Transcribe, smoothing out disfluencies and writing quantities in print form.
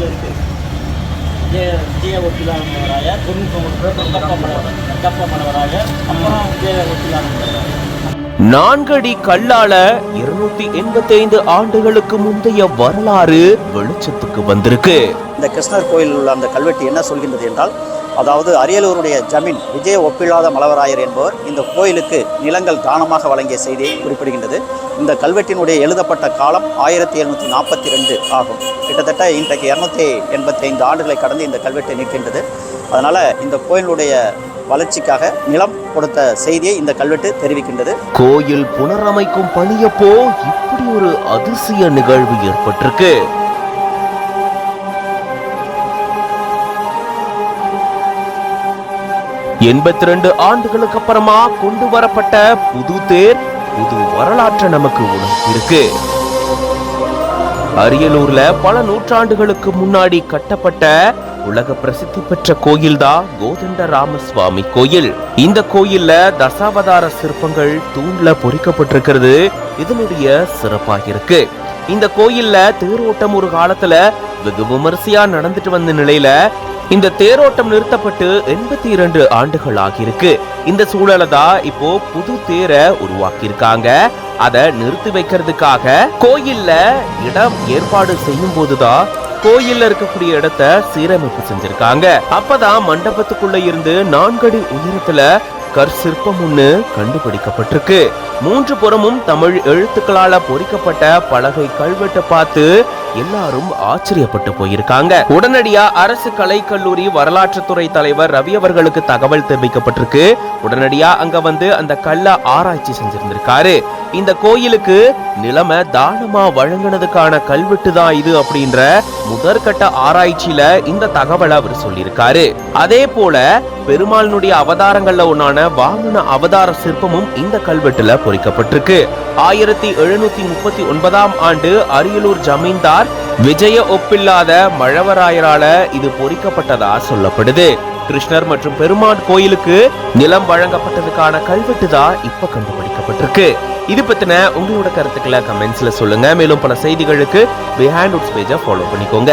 இருக்கு. விஜய ஒப்பிலானவராயர், கப்ப மணவராயர், அப்புறம் விஜய ஒப்பிலானவராயர். 4 அடி கல்லால 285 ஆண்டுகளுக்கு முந்தைய வரலாறு வெளிச்சத்துக்கு வந்திருக்கு. இந்த கிருஷ்ணர் கோயிலில் உள்ள அந்த கல்வெட்டு என்ன சொல்கின்றது என்றால், அதாவது அரியலூருடைய ஜமீன் விஜய ஒப்பில்லாத மலவராயர் என்பவர் இந்த கோயிலுக்கு நிலங்கள் தானமாக வழங்கிய செய்தியை குறிப்பிடுகின்றது. இந்த கல்வெட்டினுடைய எழுதப்பட்ட காலம் 1742 ஆகும். கிட்டத்தட்ட இன்றைக்கு 285 ஆண்டுகளை கடந்து இந்த கல்வெட்டு நிற்கின்றது. அதனால் இந்த கோயிலுடைய வளர்ச்சிக்காக நிலம் கொடுத்த செய்தியை இந்த கல்வெட்டு தெரிவிக்கின்றது. கோயில் புனரமைக்கும் பணியப்போ இப்படி ஒரு அதிசய நிகழ்வு ஏற்பட்டிருக்கு. $82 ஆண்டுகளுக்கு அப்புறமா கொண்டு வரப்பட்ட புது தேர் புது வரலாற்றை நமக்கு உணர்த்திருக்கு. அரியலூர்ல பல நூற்றாண்டுகளுக்கு முன்னாடி கட்டப்பட்ட உலக பிரசித்தி பெற்ற கோயில்தான் கோதண்ட ராமசுவாமி கோயில். இந்த கோயில்ல தசாவதார சிற்பங்கள் தூண்ல பொறிக்கப்பட்டிருக்கிறது இதனுடைய சிறப்பாக இருக்கு. இந்த கோயில்ல தேரோட்டம் ஒரு காலத்துல வெகு விமரிசையா நடந்துட்டு வந்த நிலையில இந்த தேரோட்டம் நிறுத்தப்பட்டு 82 ஆண்டுகள் ஆகியிருக்கு. இந்த சூழல தான் இப்போ புது தேரை உருவாக்கி இருக்காங்க. அதை நிறுத்தி வைக்கிறதுக்காக கோயில்ல இடம் ஏற்பாடு செய்யும் போதுதான் கோயில்ல இருக்கக்கூடிய இடத்தை சீரமைப்பு செஞ்சிருக்காங்க. அப்பதான் மண்டபத்துக்குள்ள இருந்து 4 அடி உயரத்துல கற்சிற்பம் ஒண்ணு கண்டுபிடிக்கப்பட்டிருக்கு. 3 புறமும் தமிழ் எழுத்துக்களால பொறிக்கப்பட்ட பலகை கல்வெட்டை பார்த்து எல்லாரும் ஆச்சரியப்பட்டு போயிருக்காங்க. உடனடியா அரசு கலைக்கல்லூரி வரலாற்றுத்துறை தலைவர் ரவி அவர்களுக்கு தகவல் தெரிவிக்கப்பட்டிருக்கு. உடனடியா அங்க வந்து அந்த கல்ல ஆராய்ச்சி செஞ்சிருந்திருக்காரு. இந்த கோயிலுக்கு நிலமை தானமா வழங்கினதுக்கான கல்வெட்டு தான் இது அப்படின்ற முதற்கட்ட ஆராய்ச்சியில இந்த தகவலை அவர் சொல்லியிருக்காரு. அதே போல பெருமாளினுடைய அவதாரங்கள்ல ஒன்னான வாமன அவதார சிற்பமும் இந்த கல்வெட்டுல பொறிக்கப்பட்டிருக்கு. 1739 ஆண்டு அரியலூர் ஜமீன்தார் விஜய ஒப்பில்லாத மழவராயரால இது பொறிக்கப்பட்டதா சொல்லப்படுது. கிருஷ்ணர் மற்றும் பெருமாள் கோயிலுக்கு நிலம் வழங்கப்பட்டதுக்கான கல்வெட்டு தான் இப்ப கண்டுபிடிக்கப்பட்டிருக்கு. இது பத்தின உங்களோட கருத்துக்களை கமெண்ட்ஸ்ல சொல்லுங்க. மேலும் பல செய்திகளுக்கு பிஹைண்ட் உட்ஸ் பேஜை ஃபாலோ பண்ணிக்கோங்க.